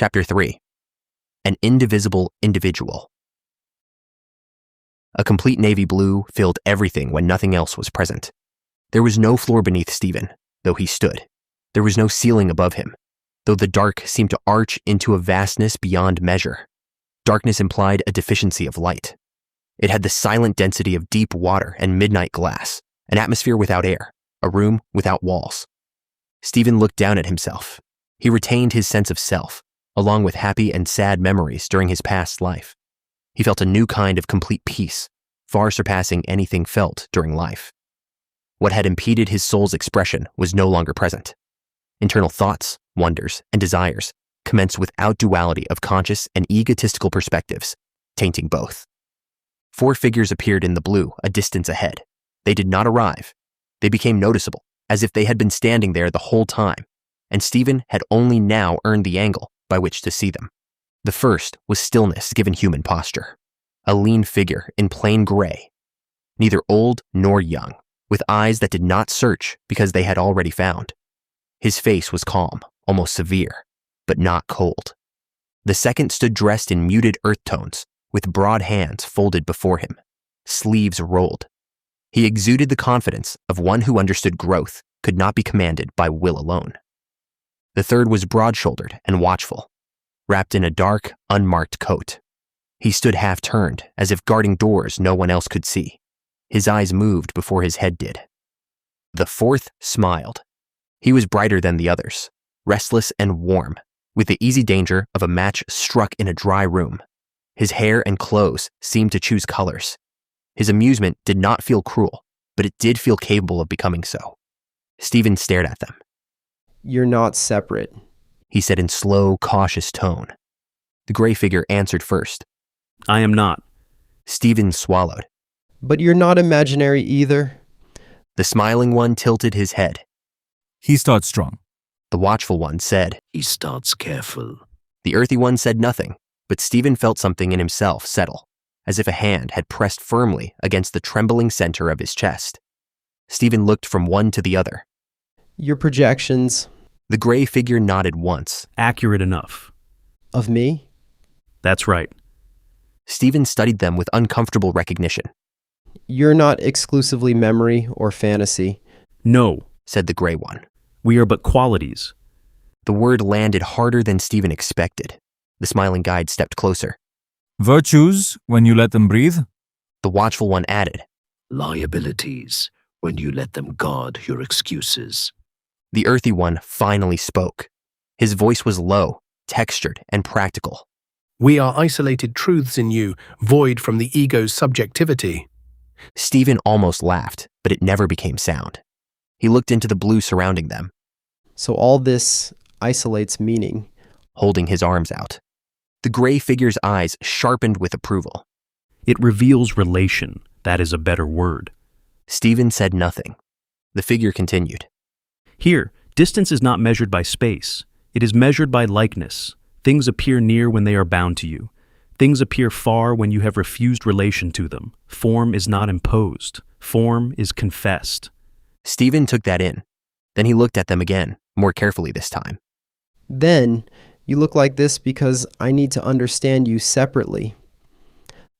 Chapter 3. An Indivisible Individual. A complete navy blue filled everything when nothing else was present. There was no floor beneath Stephen, though he stood. There was no ceiling above him, though the dark seemed to arch into a vastness beyond measure. Darkness implied a deficiency of light. It had the silent density of deep water and midnight glass, an atmosphere without air, a room without walls. Stephen looked down at himself. He retained his sense of self, along with happy and sad memories during his past life. He felt a new kind of complete peace, far surpassing anything felt during life. What had impeded his soul's expression was no longer present. Internal thoughts, wonders, and desires commenced without duality of conscious and egotistical perspectives, tainting both. 4 figures appeared in the blue a distance ahead. They did not arrive. They became noticeable, as if they had been standing there the whole time, and Stephen had only now earned the angle by which to see them. The first was stillness given human posture. A lean figure in plain gray, neither old nor young, with eyes that did not search because they had already found. His face was calm, almost severe, but not cold. The second stood dressed in muted earth tones, with broad hands folded before him, sleeves rolled. He exuded the confidence of one who understood growth could not be commanded by will alone. The third was broad-shouldered and watchful, wrapped in a dark, unmarked coat. He stood half-turned, as if guarding doors no one else could see. His eyes moved before his head did. The fourth smiled. He was brighter than the others, restless and warm, with the easy danger of a match struck in a dry room. His hair and clothes seemed to choose colors. His amusement did not feel cruel, but it did feel capable of becoming so. Stephen stared at them. "You're not separate," he said in slow, cautious tone. The gray figure answered first. "I am not." Stephen swallowed. "But you're not imaginary either." The smiling one tilted his head. "He starts strong." The watchful one said. "He starts careful." The earthy one said nothing, but Stephen felt something in himself settle, as if a hand had pressed firmly against the trembling center of his chest. Stephen looked from one to the other. "Your projections." The gray figure nodded once. "Accurate enough." "Of me?" "That's right." Stephen studied them with uncomfortable recognition. "You're not exclusively memory or fantasy." "No," said the gray one. "We are but qualities." The word landed harder than Stephen expected. The smiling guide stepped closer. "Virtues, when you let them breathe." The watchful one added. "Liabilities, when you let them guard your excuses." The earthy one finally spoke. His voice was low, textured, and practical. "We are isolated truths in you, void from the ego's subjectivity." Stephen almost laughed, but it never became sound. He looked into the blue surrounding them. "So all this isolates meaning." Holding his arms out. The gray figure's eyes sharpened with approval. "It reveals relation. That is a better word." Stephen said nothing. The figure continued. "Here, distance is not measured by space. It is measured by likeness. Things appear near when they are bound to you. Things appear far when you have refused relation to them. Form is not imposed. Form is confessed." Stephen took that in. Then he looked at them again, more carefully this time. "Then, you look like this because I need to understand you separately."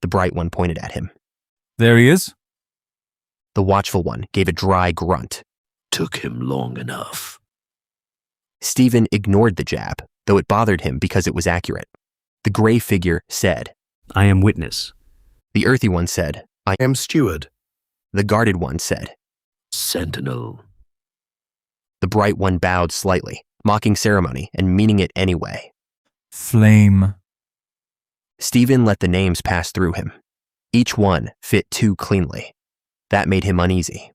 The bright one pointed at him. "There he is." The watchful one gave a dry grunt. "Took him long enough." Stephen ignored the jab, though it bothered him because it was accurate. The gray figure said. "I am witness." The earthy one said. "I am steward." The guarded one said. "Sentinel." The bright one bowed slightly, mocking ceremony and meaning it anyway. "Flame." Stephen let the names pass through him. Each one fit too cleanly. That made him uneasy.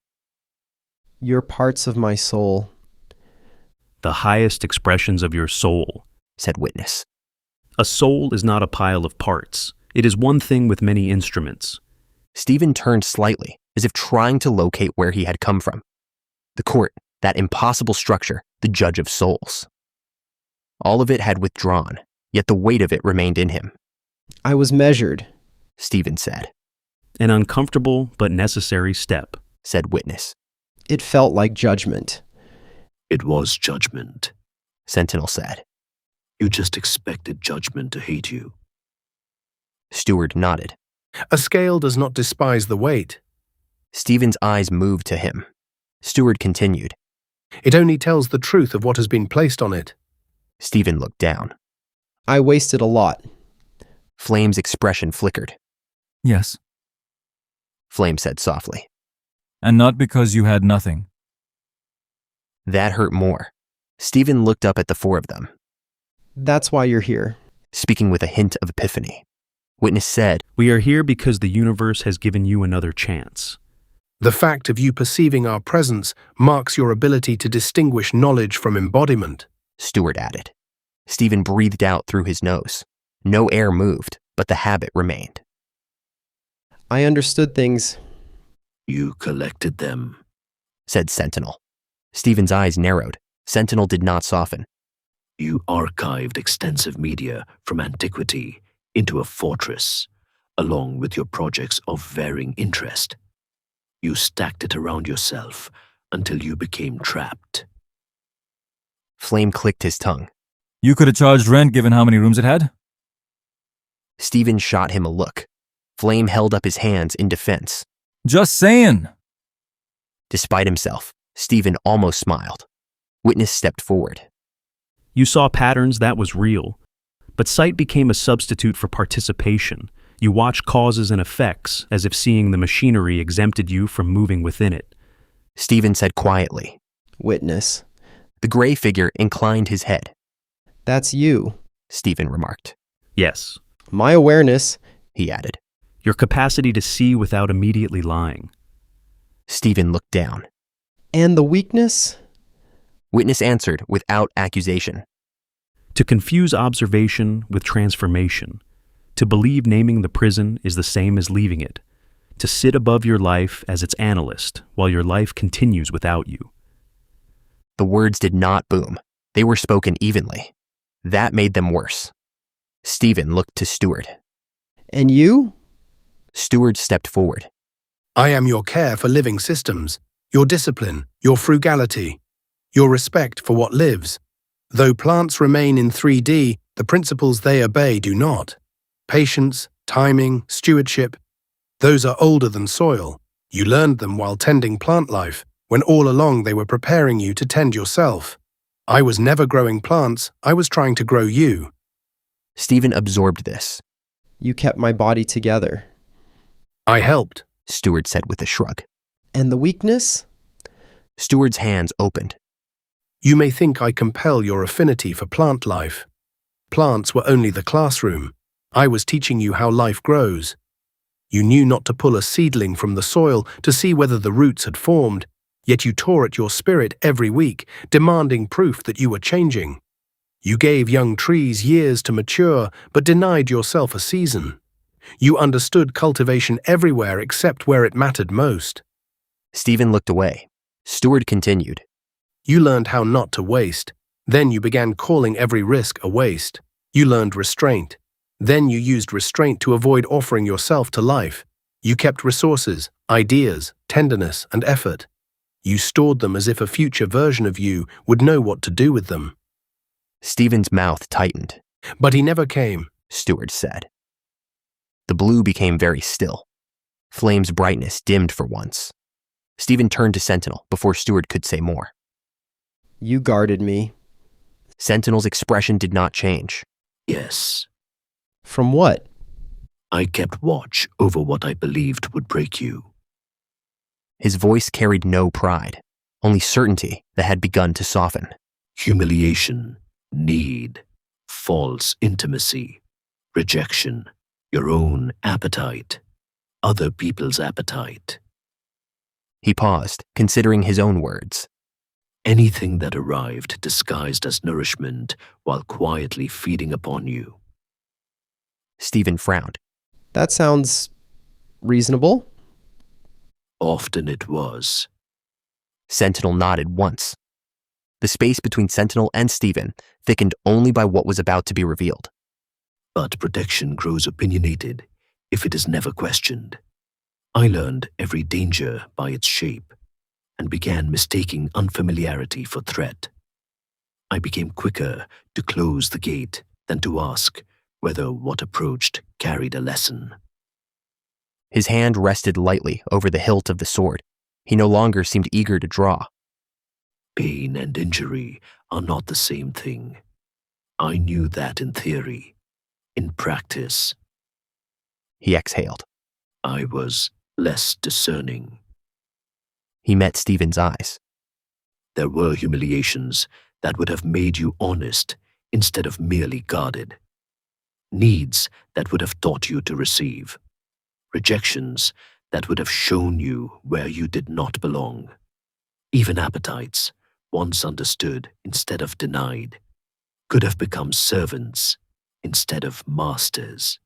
"You're parts of my soul." "The highest expressions of your soul," said Witness. "A soul is not a pile of parts. It is one thing with many instruments." Stephen turned slightly, as if trying to locate where he had come from. The court, that impossible structure, the judge of souls. All of it had withdrawn, yet the weight of it remained in him. "I was measured," Stephen said. "An uncomfortable but necessary step," said Witness. "It felt like judgment." "It was judgment," Sentinel said. You just expected judgment to hate you. Steward nodded. A scale does not despise the weight. Stephen's eyes moved to him. Steward continued. It only tells the truth of what has been placed on it. Stephen looked down. I wasted a lot. Flame's expression flickered. Yes. Flame said softly. And not because you had nothing. That hurt more. Stephen looked up at the four of them, That's why you're here. speaking with a hint of epiphany. Witness said, We are here because the universe has given you another chance. The fact of you perceiving our presence marks your ability to distinguish knowledge from embodiment. Steward added. Stephen breathed out through his nose. No air moved, but the habit remained. I understood things. You collected them. Said Sentinel. Stephen's eyes narrowed. Sentinel did not soften. You archived extensive media from antiquity into a fortress, along with your projects of varying interest. You stacked it around yourself until you became trapped. Flame clicked his tongue. You could have charged rent given how many rooms it had? Stephen shot him a look. Flame held up his hands in defense. Just saying. Despite himself, Stephen almost smiled. Witness stepped forward. You saw patterns, that was real. But sight became a substitute for participation. You watched causes and effects as if seeing the machinery exempted you from moving within it. Stephen said quietly. Witness. The gray figure inclined his head. That's you. Stephen remarked. Yes, My awareness. He added. your capacity to see without immediately lying. Stephen looked down. And the weakness? Witness answered without accusation. To confuse observation with transformation. To believe naming the prison is the same as leaving it. To sit above your life as its analyst while your life continues without you. The words did not boom. They were spoken evenly. That made them worse. Stephen looked to Steward. And you? Steward stepped forward. I am your care for living systems, your discipline, your frugality, your respect for what lives. Though plants remain in 3D, the principles they obey do not. Patience, timing, stewardship, those are older than soil. You learned them while tending plant life, when all along they were preparing you to tend yourself. I was never growing plants, I was trying to grow you. Stephen absorbed this. You kept my body together. I helped. Steward said with a shrug. And the weakness? Steward's hands opened. You may think I compel your affinity for plant life. Plants were only the classroom. I was teaching you how life grows. You knew not to pull a seedling from the soil to see whether the roots had formed, yet you tore at your spirit every week, demanding proof that you were changing. You gave young trees years to mature, but denied yourself a season. You understood cultivation everywhere except where it mattered most. Stephen looked away. Steward continued. You learned how not to waste. Then you began calling every risk a waste. You learned restraint. Then you used restraint to avoid offering yourself to life. You kept resources, ideas, tenderness, and effort. You stored them as if a future version of you would know what to do with them. Stephen's mouth tightened. But he never came. Steward said. The blue became very still. Flame's brightness dimmed for once. Stephen turned to Sentinel before Steward could say more. You guarded me. Sentinel's expression did not change. Yes, From what? I kept watch over what I believed would break you. His voice carried no pride, only certainty that had begun to soften. Humiliation, need, false intimacy, rejection, your own appetite, other people's appetite. He paused, considering his own words. Anything that arrived disguised as nourishment while quietly feeding upon you. Stephen frowned. That sounds reasonable. Often it was. Sentinel nodded once. The space between Sentinel and Stephen thickened only by what was about to be revealed. But protection grows opinionated if it is never questioned. I learned every danger by its shape and began mistaking unfamiliarity for threat. I became quicker to close the gate than to ask whether what approached carried a lesson. His hand rested lightly over the hilt of the sword. He no longer seemed eager to draw. Pain and injury are not the same thing. I knew that in theory. In practice, He exhaled. I was less discerning. He met Stephen's eyes. There were humiliations that would have made you honest instead of merely guarded. Needs that would have taught you to receive. Rejections that would have shown you where you did not belong. Even appetites, once understood instead of denied, could have become servants instead of masters.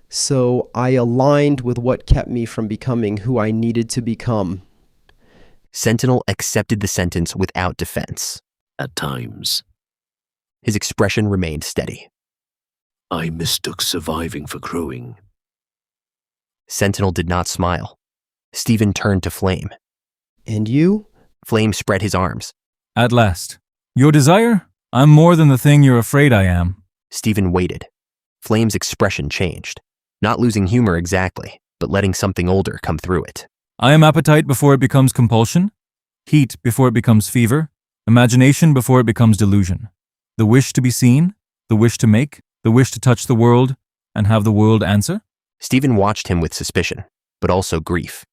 So I aligned with what kept me from becoming who I needed to become. Sentinel accepted the sentence without defense. At times, His expression remained steady. I mistook surviving for growing. Sentinel did not smile. Stephen turned to Flame. And you? Flame spread his arms. At last. Your desire? I'm more than the thing you're afraid I am. Stephen waited. Flame's expression changed. Not losing humor exactly, but letting something older come through it. I am appetite before it becomes compulsion, heat before it becomes fever, imagination before it becomes delusion. The wish to be seen, the wish to make, the wish to touch the world and have the world answer? Stephen watched him with suspicion, but also grief.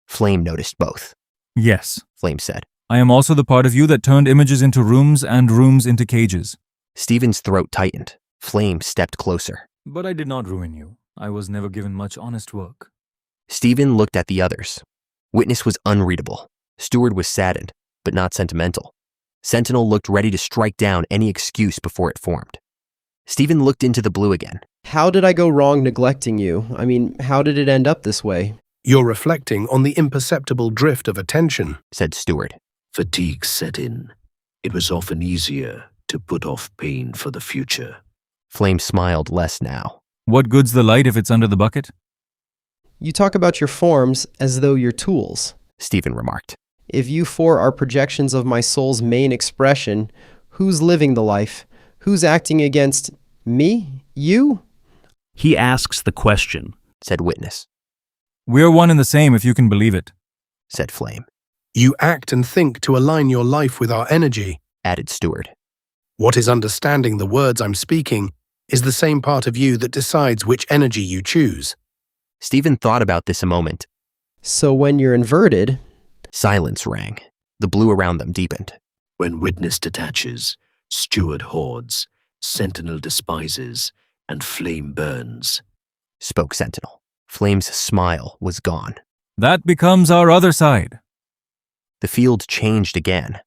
Flame noticed both. Yes. Flame said. I am also the part of you that turned images into rooms and rooms into cages. Stephen's throat tightened. Flame stepped closer. But I did not ruin you. I was never given much honest work. Stephen looked at the others. Witness was unreadable. Steward was saddened, but not sentimental. Sentinel looked ready to strike down any excuse before it formed. Stephen looked into the blue again. How did I go wrong neglecting you? I mean, how did it end up this way? You're reflecting on the imperceptible drift of attention, Said Steward. Fatigue set in. It was often easier to put off pain for the future. Flame smiled less now. What good's the light if it's under the bucket? You talk about your forms as though you're tools. Stephen remarked. If you four are projections of my soul's main expression, who's living the life? Who's acting against me? You? He asks the question. Said Witness. We're one and the same if you can believe it. Said Flame. You act and think to align your life with our energy. Added Steward. What is understanding the words I'm speaking is the same part of you that decides which energy you choose. Stephen thought about this a moment. So when you're inverted, Silence rang. The blue around them deepened. When witness detaches, steward hoards, sentinel despises, and flame burns. Spoke Sentinel. Flame's smile was gone. That becomes our other side. The field changed again.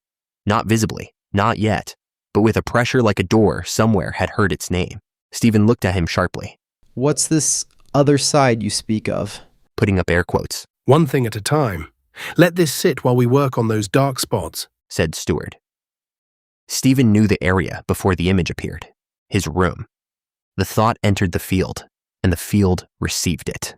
Not visibly, not yet, but with a pressure like a door somewhere had heard its name. Stephen looked at him sharply, what's this other side you speak of? putting up air quotes. One thing at a time. Let this sit while we work on those dark spots. Said Steward. Stephen knew the area before the image appeared. His room. The thought entered the field, and the field received it.